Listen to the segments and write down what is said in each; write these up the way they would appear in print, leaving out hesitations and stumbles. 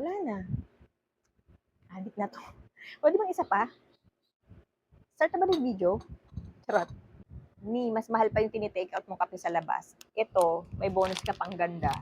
Wala na. Adik na 'to. Puwede bang isa pa? Start na ba yung video? Charot. Mas mahal pa yung tini-take out mong kape sa labas. Ito, may bonus ka pang ganda.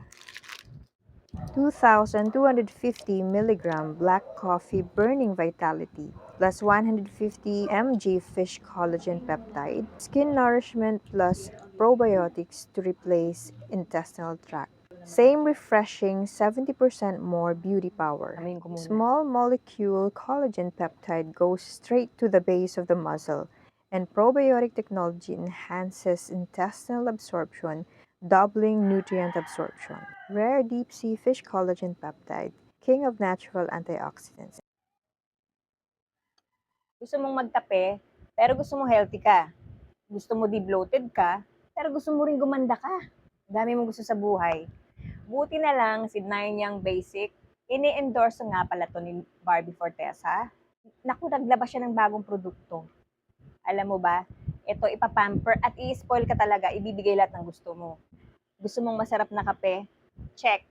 2,250 milligram black coffee burning vitality plus 150 mg fish collagen peptide, skin nourishment plus probiotics to replace intestinal tract. Same refreshing 70% more beauty power. Amoyin ko muna. Small molecule collagen peptide goes straight to the base of the muscle, and probiotic technology enhances intestinal absorption, doubling nutrient absorption. Rare deep sea fish collagen peptide, king of natural antioxidants. Gusto mong magkape, pero gusto mo healthy ka. Gusto mo de-bloated ka, pero gusto mo rin gumanda ka. Dami mong gusto sa buhay. Buti na lang si Nine Young Basic, ini-endorse nga pala to ni Barbie Fortesa. Naku, naglabas siya ng bagong produkto. Alam mo ba, ito ipapamper at i-spoil ka talaga, ibibigay lahat ng gusto mo. Gusto mong masarap na kape? Check.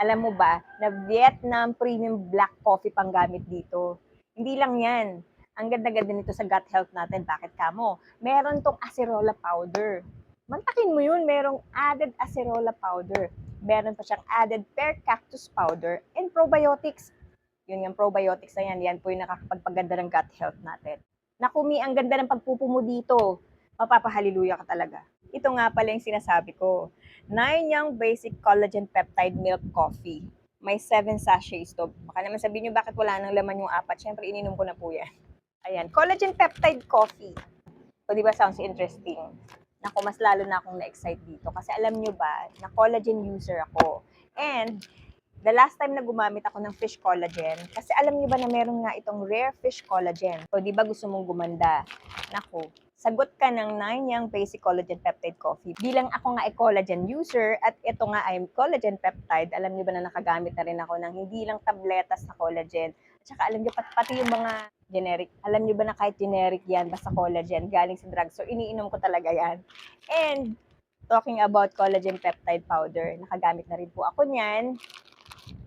Alam mo ba, na Vietnam Premium Black Coffee pang gamit dito. Hindi lang yan. Ang ganda-ganda nito sa gut health natin. Bakit kamo? Meron tong acerola powder. Mantakin mo yun, merong added acerola powder. Meron pa siyang added pear cactus powder and probiotics. Yun yung probiotics na yan. Yan po yung nakakapagpaganda ng gut health natin. Nakumi, ang ganda ng pagpupo mo dito. Mapapahaliluya ka talaga. Ito nga pala yung sinasabi ko. 9 Young Basic Collagen Peptide Milk Coffee. May 7 sachets to. Baka naman sabihin nyo bakit wala nang laman yung 4. Siyempre, ininom ko na po yan. Ayan, Collagen Peptide Coffee. O, di ba sounds interesting? Naku, mas lalo na akong na-excite dito. Kasi alam nyo ba, na collagen user ako. And, the last time na gumamit ako ng fish collagen, kasi alam nyo ba na meron nga itong rare fish collagen. O, di ba gusto mong gumanda? Naku, sagot ka ng 9 Young Basic Collagen Peptide Coffee. Bilang ako nga ay collagen user at ito nga ay collagen peptide, alam niyo ba na nakagamit na rin ako ng hindi lang tabletas na collagen. At saka alam niyo, pati yung mga generic. Alam niyo ba na kahit generic yan, basta collagen, galing sa drugstore, iniinom ko talaga yan. And talking about collagen peptide powder, nakagamit na rin po ako niyan.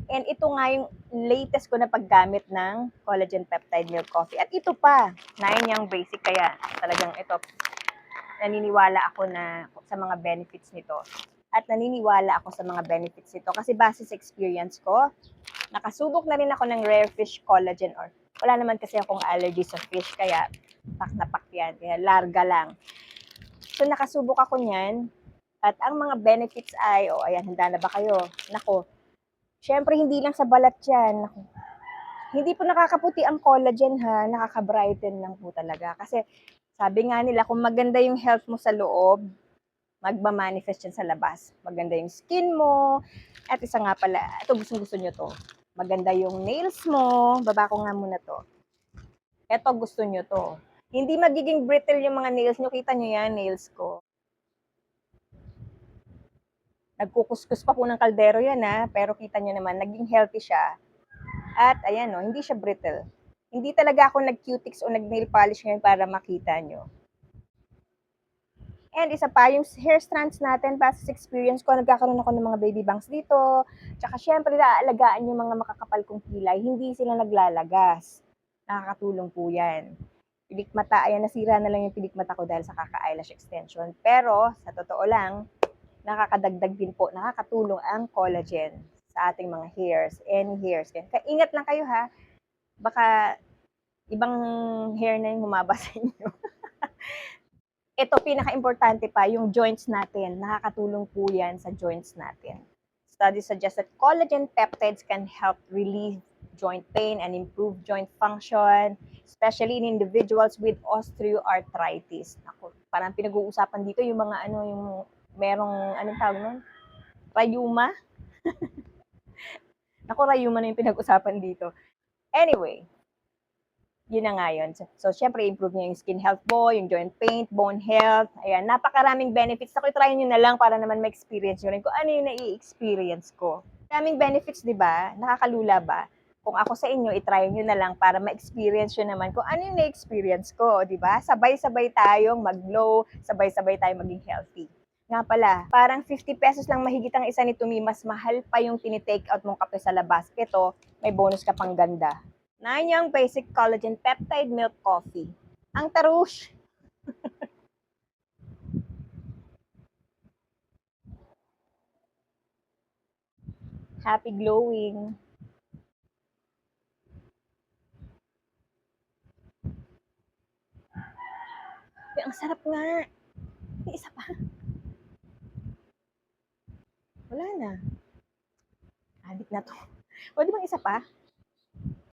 And ito nga yung latest ko na paggamit ng collagen peptide milk coffee. At ito pa, 9 Young Basic, kaya talagang ito, naniniwala ako na sa mga benefits nito. At naniniwala ako sa mga benefits nito kasi base sa experience ko, nakasubok na rin ako ng rare fish collagen or wala naman kasi akong allergy sa fish, kaya pak na pak yan, kaya larga lang. So nakasubok ako niyan at ang mga benefits ay, ayan, handa na ba kayo? Nako, syempre, hindi lang sa balat yan. Hindi po nakakaputi ang collagen ha, nakaka-brighten lang po talaga. Kasi sabi nga nila, kung maganda yung health mo sa loob, magmamanifest yan sa labas. Maganda yung skin mo. At isa nga pala, ito gusto nyo to. Maganda yung nails mo. Baba ko nga muna to. Ito gusto nyo to. Hindi magiging brittle yung mga nails nyo. Kita nyo yan, nails ko. Nagkukuskus pa po ng kaldero yan ha, pero kita nyo naman, naging healthy siya. At ayan no, hindi siya brittle. Hindi talaga ako nag-cutics o nag-nail polish ngayon para makita nyo. And isa pa, yung hair strands natin, base sa experience ko, nagkakaroon ako ng mga baby bangs dito. Tsaka syempre, naaalagaan yung mga makakapal kong kilay, hindi sila naglalagas. Nakakatulong po yan. Pilikmata, ayan, nasira na lang yung pilikmata ko dahil sa kaka-eyelash extension. Pero, sa totoo lang, nakakadagdag din po, nakakatulong ang collagen sa ating mga hairs, any hairs. Kaya ingat lang kayo ha, baka ibang hair na yung humaba sa inyo. Ito, pinaka-importante pa, yung joints natin. Nakakatulong po yan sa joints natin. Studies suggest that collagen peptides can help relieve joint pain and improve joint function, especially in individuals with osteoarthritis. Ako, parang pinag-uusapan dito yung mga yung merong, anong tawag nun? Rayuma? Naku, rayuma na yung pinag-usapan dito. Anyway, yun na nga yun. So, syempre, improve niya yung skin health mo, yung joint pain, bone health. Ayan, napakaraming benefits. Ako, try nyo na lang para naman ma-experience nyo rin kung ano yung nai-experience ko. Maraming benefits, di ba? Nakakalula ba? Kung ako sa inyo, itry nyo na lang para ma-experience nyo naman kung ano yung na-experience ko, di ba? Sabay-sabay tayong mag-glow, sabay-sabay tayong maging healthy. Nga pala, parang 50 pesos lang mahigit ang isa nito, Mi. Mas mahal pa yung tinitake out mong kape sa labas. Ito, may bonus ka pang ganda. Nanyang Basic Collagen Peptide Milk Coffee. Ang tarush! Happy glowing. Ay, ang sarap nga. May isa pa. Wala na. Adik na to. Pwede bang isa pa?